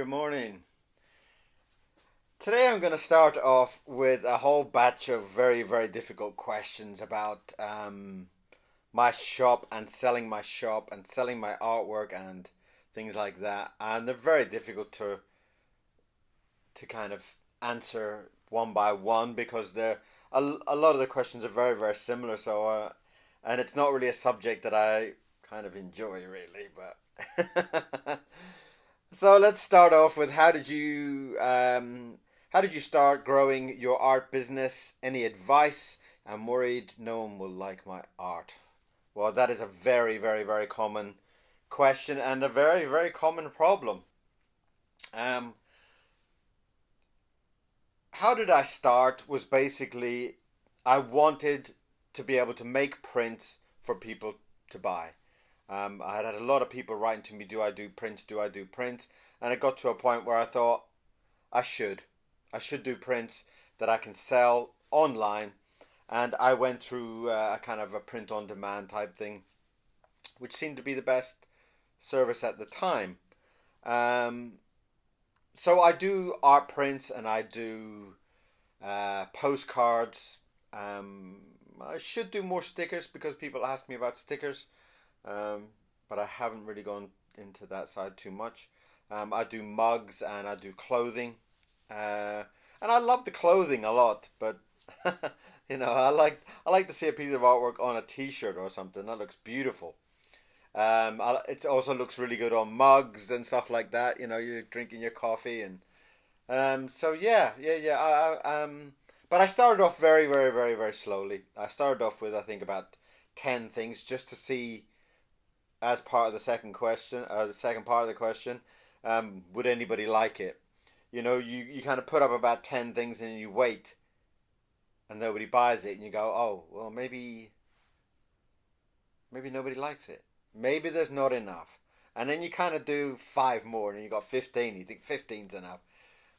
Good morning. Today I'm going to start off with a whole batch of very, very difficult questions about my shop and selling my artwork and things like that. And they're very difficult to kind of answer one by one because a lot of the questions are very, very similar. And it's not really a subject that I kind of enjoy really, but. So let's start off with how did you start growing your art business? Any advice? I'm worried no one will like my art. Well, that is a very, very, very common question and a very, very common problem. Um, how did I start? Was basically I wanted to be able to make prints for people to buy. I had a lot of people writing to me, "Do I do prints? Do I do prints?" And it got to a point where I thought I should. I should do prints that I can sell online. And I went through a kind of a print on demand type thing, which seemed to be the best service at the time. Um, so I do art prints and I do postcards. Um, I should do more stickers because people ask me about stickers, um, but I haven't really gone into that side too much. I do mugs and I do clothing. Uh, and I love the clothing a lot, but I like to see a piece of artwork on a T-shirt or something. That looks beautiful. It also looks really good on mugs and stuff like that. You know, you're drinking your coffee and so yeah, yeah, yeah. But I started off very, very, very, very slowly. I started off with I think about 10 things just to see as part of the second question, the second part of the question, would anybody like it? You kind of put up about 10 things and you wait and nobody buys it and you go, oh, well, maybe nobody likes it. Maybe there's not enough. And then you kind of do five more and you got 15. You think 15's enough.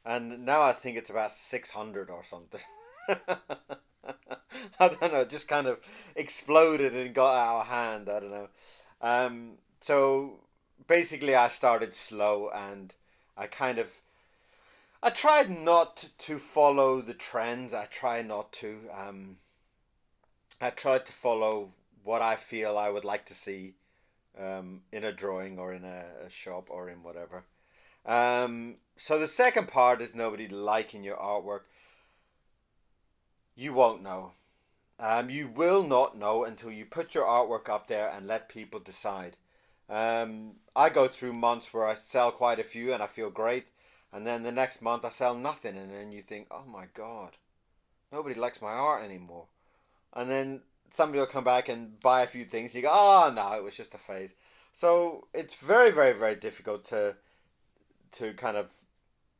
And now I think it's about 600 or something. I don't know, just kind of exploded and got out of hand. I don't know. So basically, I started slow and I kind of I tried not to follow the trends. I try not to. I tried to follow what I feel I would like to see in a drawing or in a shop or in whatever. So the second part is nobody liking your artwork. You won't know. You will not know until you put your artwork up there and let people decide. I go through months where I sell quite a few and I feel great, and then the next month I sell nothing, and then you think, oh my god, nobody likes my art anymore. And then somebody will come back and buy a few things. You go, oh no, it was just a phase. So it's very, very, very difficult to kind of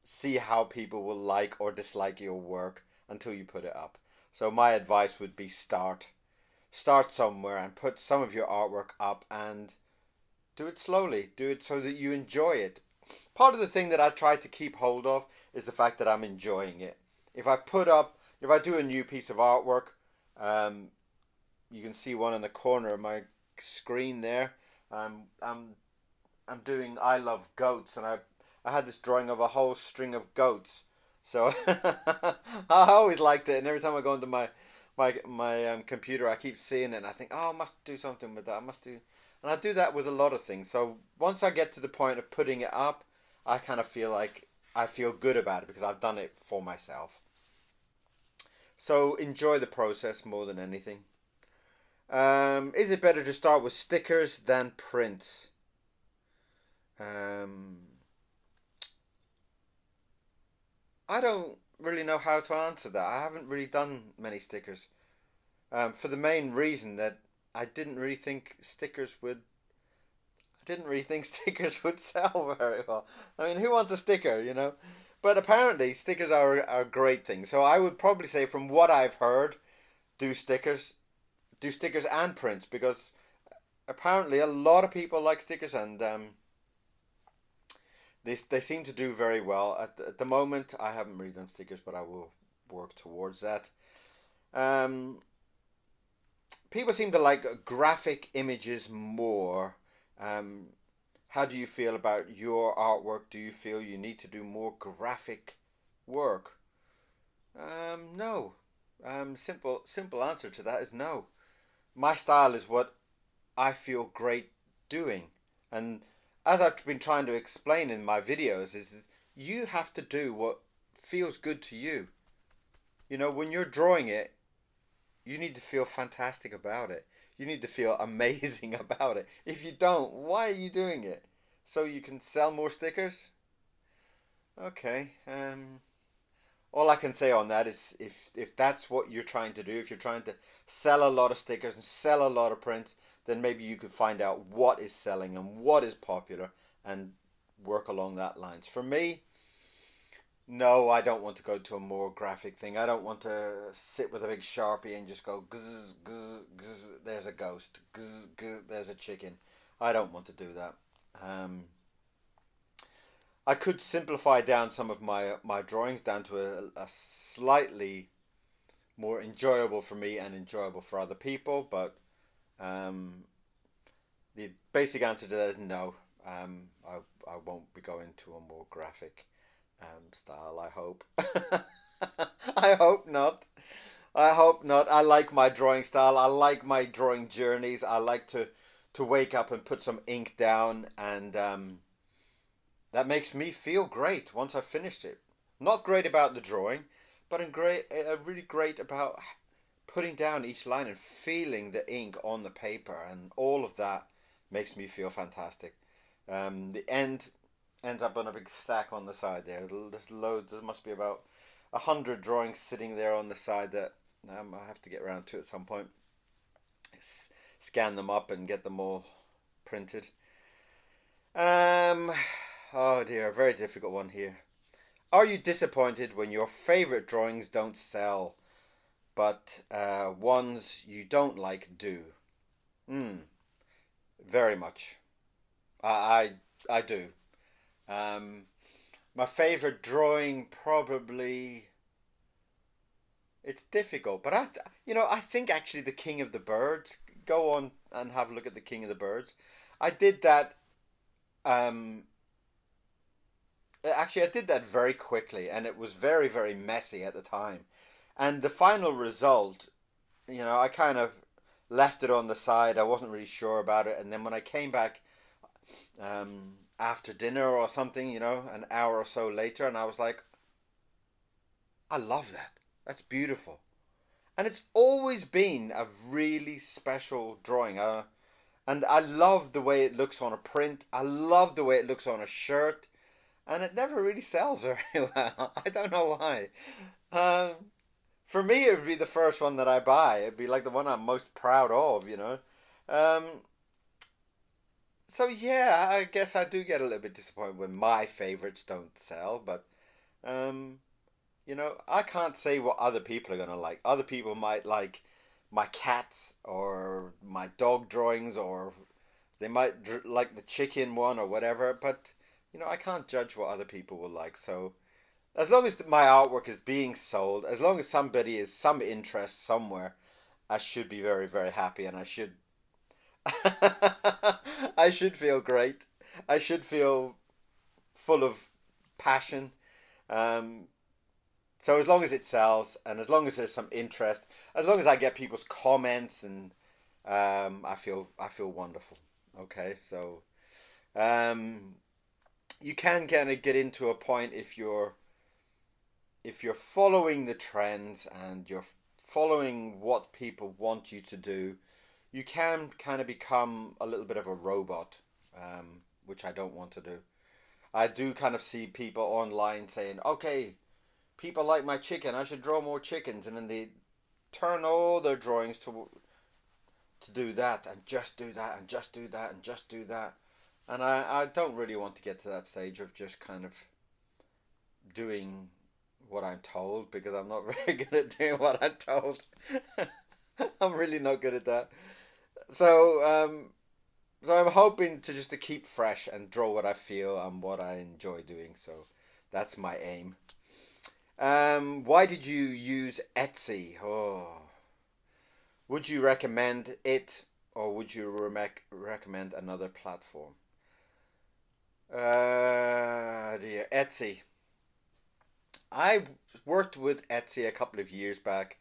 see how people will like or dislike your work until you put it up. So my advice would be start somewhere and put some of your artwork up and do it slowly. Do it so that you enjoy it. Part of the thing that I try to keep hold of is the fact that I'm enjoying it. If I do a new piece of artwork, um, you can see one in the corner of my screen there. I'm doing I love goats, and I had this drawing of a whole string of goats. So I always liked it, and every time I go into my computer, I keep seeing it, and I think, oh, I must do something with that. I must do, and I do that with a lot of things. So once I get to the point of putting it up, I kind of feel like I feel good about it because I've done it for myself. So enjoy the process more than anything. Is it better to start with stickers than prints? Um, I don't really know how to answer that. I haven't really done many stickers. For the main reason that I didn't really think stickers would. I didn't really think stickers would sell very well. I mean, who wants a sticker, you know? But apparently, stickers are a great thing. So I would probably say, from what I've heard, do stickers, do stickers and prints because apparently a lot of people like stickers and they seem to do very well. At the moment, I haven't really done stickers, but I will work towards that. Um, People seem to like graphic images more. Um, How do you feel about your artwork? Do you feel you need to do more graphic work? No. Simple answer to that is no. My style is what I feel great doing. And as I've been trying to explain in my videos, is that you have to do what feels good to you. When you're drawing it, you need to feel fantastic about it. You need to feel amazing about it. If you don't, why are you doing it? So you can sell more stickers? Okay. All I can say on that is if that's what you're trying to do, if you're trying to sell a lot of stickers and sell a lot of prints, then maybe you could find out what is selling and what is popular and work along that lines. For me, no, I don't want to go to a more graphic thing. I don't want to sit with a big Sharpie and just go gzz, gzz, gzz, there's a ghost, gzz, gzz, there's a chicken. I don't want to do that. Um, I could simplify down some of my drawings down to a slightly more enjoyable for me and enjoyable for other people, but um, the basic answer to that is no. I won't be going to a more graphic style. I hope. I hope not. I hope not. I like my drawing style. I like my drawing journeys. I like to wake up and put some ink down, and that makes me feel great once I've finished it. Not great about the drawing, but really great about putting down each line and feeling the ink on the paper, and all of that makes me feel fantastic. The end ends up on a big stack on the side there. There's loads. There must be about 100 drawings sitting there on the side that I have to get around to at some point. Scan them up and get them all printed. Um, oh dear, a very difficult one here. Are you disappointed when your favorite drawings don't sell, but ones you don't like do? Hmm, very much. I do. Um, my favorite drawing probably it's difficult, but I think actually the King of the Birds. Go on and have a look at the King of the Birds. I did that. Um, Actually, I did that very quickly, and it was very messy at the time. And the final result, I kind of left it on the side. I wasn't really sure about it, and then when I came back after dinner or something, an hour or so later, and I was like, I love that. That's beautiful. And it's always been a really special drawing. And I love the way it looks on a print. I love the way it looks on a shirt. And it never really sells very well. I don't know why. Um, for me, it would be the first one that I buy. It'd be like the one I'm most proud of. Um, so yeah, I guess I do get a little bit disappointed when my favorites don't sell. But um, I can't say what other people are gonna like. Other people might like my cats or my dog drawings, or they might like the chicken one or whatever. But I can't judge what other people will like. So as long as my artwork is being sold, as long as somebody is some interest somewhere, I should be very happy, and I should I should feel great. I should feel full of passion. Um, so as long as it sells, and as long as there's some interest, as long as I get people's comments, and I feel wonderful. Okay, so um, you can kind of get into a point if you're following the trends and you're following what people want you to do, you can kind of become a little bit of a robot, which I don't want to do. I do kind of see people online saying, okay, people like my chicken, I should draw more chickens. And then they turn all their drawings to do that and just do that and just do that and just do that. And I don't really want to get to that stage of just kind of doing what I'm told, because I'm not very good at doing what I'm told. I'm really not good at that. So, so I'm hoping to keep fresh and draw what I feel and what I enjoy doing. So that's my aim. Why did you use Etsy? Oh, would you recommend it, or would you recommend another platform? Dear Etsy. I worked with Etsy a couple of years back,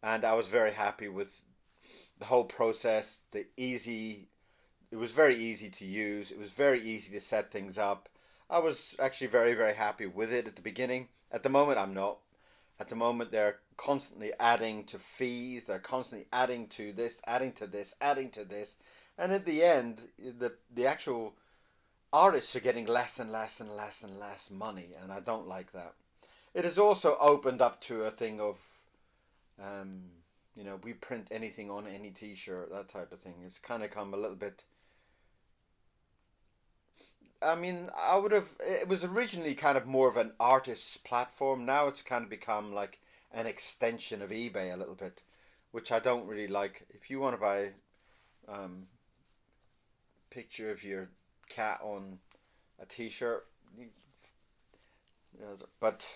and I was very happy with the whole process. It was very easy to use. It was very easy to set things up. I was actually very, very happy with it at the beginning. At the moment, I'm not. At the moment, they're constantly adding to fees. They're constantly adding to this, adding to this, adding to this, and at the end, the actual artists are getting less and less and less and less money, and I don't like that. It has also opened up to a thing of, um, we print anything on any T-shirt, that type of thing. It's kind of come a little bit. I mean, I would have. It was originally kind of more of an artist's platform. Now it's kind of become like an extension of eBay a little bit, which I don't really like. If you want to buy picture of your cat on a T-shirt, but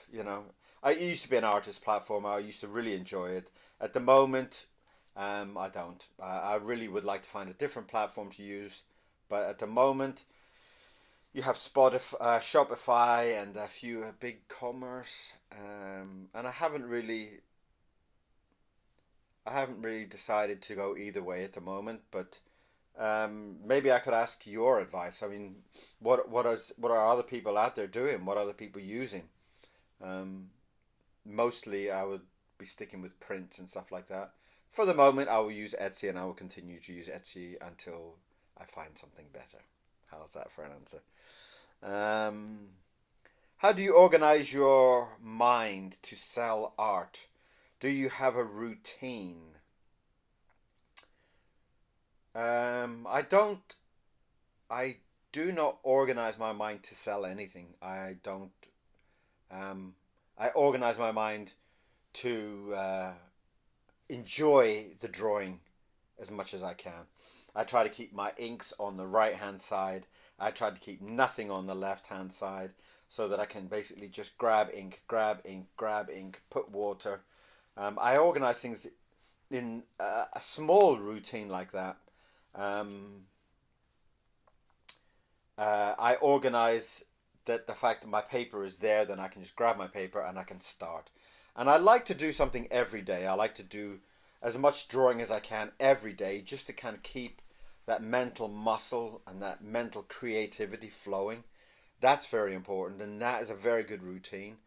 I used to be an artist platform. I used to really enjoy it. At the moment, I don't. I really would like to find a different platform to use, but at the moment, you have Spotify, Shopify, and a few big commerce, and I haven't really decided to go either way at the moment. But maybe I could ask your advice. I mean, what are other people out there doing? What are other people using? Um, Mostly, I would be sticking with prints and stuff like that. For the moment, I will use Etsy, and I will continue to use Etsy until I find something better. How's that for an answer? Um, how do you organize your mind to sell art? Do you have a routine? I don't. I do not organize my mind to sell anything. I don't. Um, I organize my mind to enjoy the drawing as much as I can. I try to keep my inks on the right hand side. I try to keep nothing on the left hand side so that I can basically just grab ink, grab ink, grab ink, put water. I organize things in a small routine like that. Um, I organize that the fact that my paper is there, then I can just grab my paper and I can start. And I like to do something every day. I like to do as much drawing as I can every day just to kind of keep that mental muscle and that mental creativity flowing. That's very important, and that is a very good routine.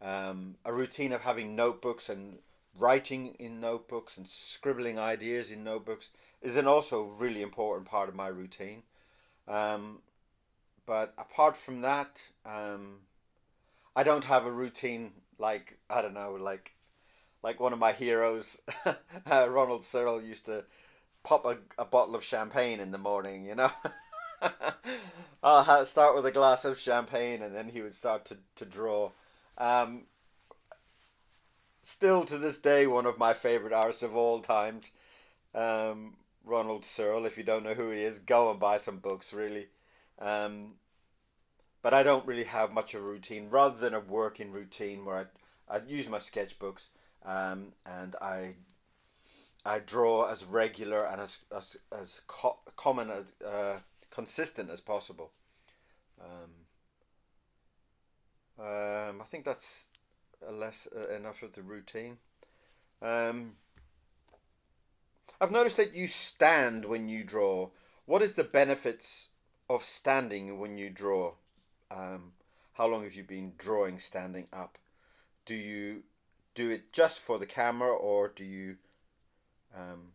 A routine of having notebooks and writing in notebooks and scribbling ideas in notebooks is an also really important part of my routine. Um, but apart from that, I don't have a routine like I don't know, like one of my heroes, Ronald Searle used to pop a bottle of champagne in the morning. I'll start with a glass of champagne, and then he would start to draw. Um, Still to this day, one of my favorite artists of all times, Ronald Searle. If you don't know who he is, go and buy some books. Really. Um, but I don't really have much of a routine, rather than a working routine where I use my sketchbooks, and I draw as regular and as common as consistent as possible. Um, I think that's enough of the routine. Um, I've noticed that you stand when you draw. What is the benefits of standing when you draw? Um, how long have you been drawing standing up? Do you do it just for the camera, or um,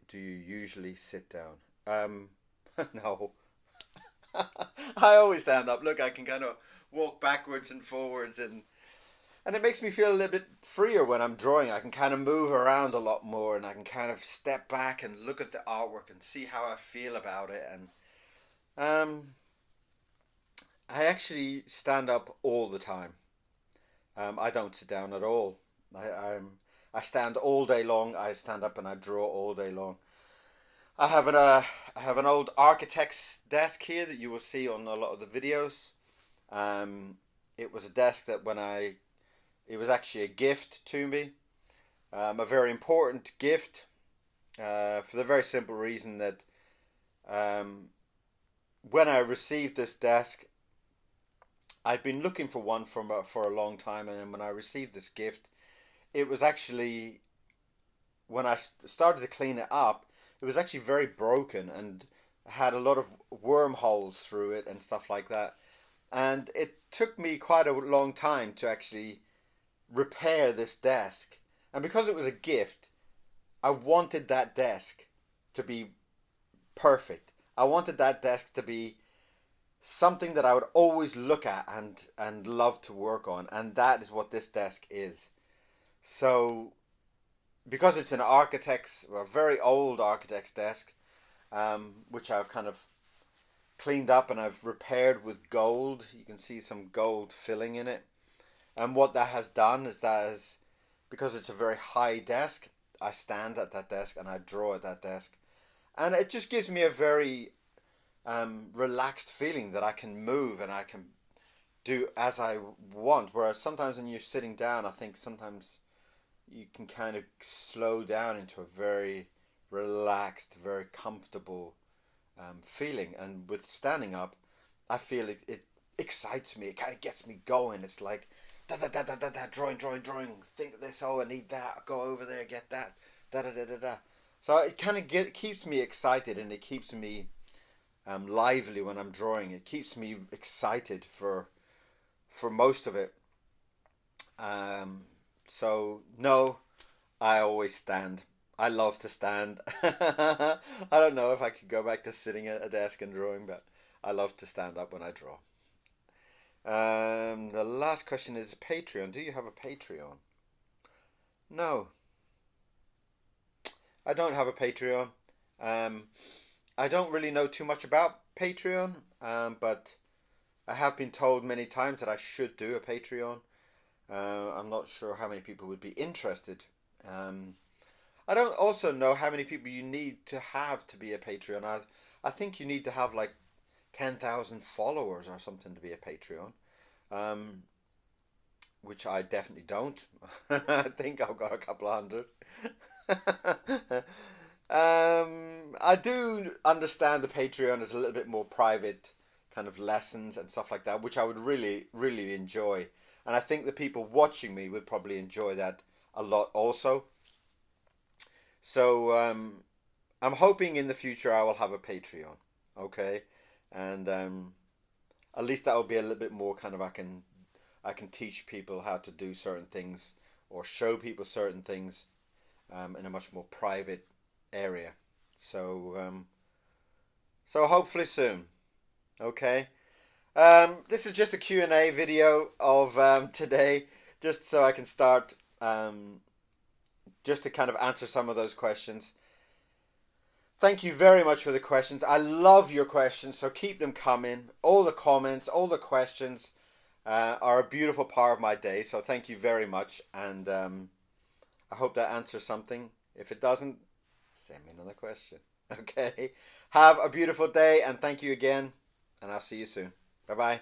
do you usually sit down? Um, no, I always stand up. Look, I can kind of walk backwards and forwards, and it makes me feel a little bit freer when I'm drawing. I can kind of move around a lot more, and I can kind of step back and look at the artwork and see how I feel about it. And um, I actually stand up all the time. I don't sit down at all. I stand all day long. I stand up and I draw all day long. I have I have an old architect's desk here that you will see on a lot of the videos. Um, it was a desk that it was actually a gift to me, a very important gift, for the very simple reason that um, when I received this desk, I'd been looking for one for a long time, and then when I received this gift, it was actually when I started to clean it up, it was actually very broken and had a lot of wormholes through it and stuff like that. And it took me quite a long time to actually repair this desk. And because it was a gift, I wanted that desk to be perfect. I wanted that desk to be something that I would always look at and love to work on, and that is what this desk is. So because it's an architect's, a very old architect's desk, which I've kind of cleaned up and I've repaired with gold. You can see some gold filling in it. And what that has done is because it's a very high desk, I stand at that desk and I draw at that desk. And it just gives me a very relaxed feeling that I can move and I can do as I want. Whereas sometimes when you're sitting down, I think sometimes you can kind of slow down into a very relaxed, very comfortable feeling. And with standing up, I feel it excites me. It kind of gets me going. It's like da da da da da da, drawing, drawing, drawing. Think of this. Oh, I need that. Go over there, get that. Da da da da da. So it kind of keeps me excited, and it keeps me lively when I'm drawing. It keeps me excited for most of it. Um, so no, I always stand. I love to stand. I don't know if I could go back to sitting at a desk and drawing, but I love to stand up when I draw. The last question is Patreon. Do you have a Patreon? No, I don't have a Patreon. Um, I don't really know too much about Patreon, but I have been told many times that I should do a Patreon. I'm not sure how many people would be interested. Um, I don't also know how many people you need to be a Patreon. I think you need to have like 10,000 followers or something to be a Patreon, um, which I definitely don't. I think I've got a couple of hundred. I do understand the Patreon is a little bit more private, kind of lessons and stuff like that, which I would really, really enjoy. And I think the people watching me would probably enjoy that a lot also. So I'm hoping in the future I will have a Patreon. Okay, and at least that will be a little bit more kind of I can teach people how to do certain things or show people certain things in a much more private area. So so hopefully soon. Okay. This is just a Q&A video of today, just so I can start just to kind of answer some of those questions. Thank you very much for the questions. I love your questions, so keep them coming. All the comments, all the questions are a beautiful part of my day, so thank you very much. And I hope that answers something. If it doesn't, send me another question. Okay. Have a beautiful day, and thank you again, and I'll see you soon. Bye bye.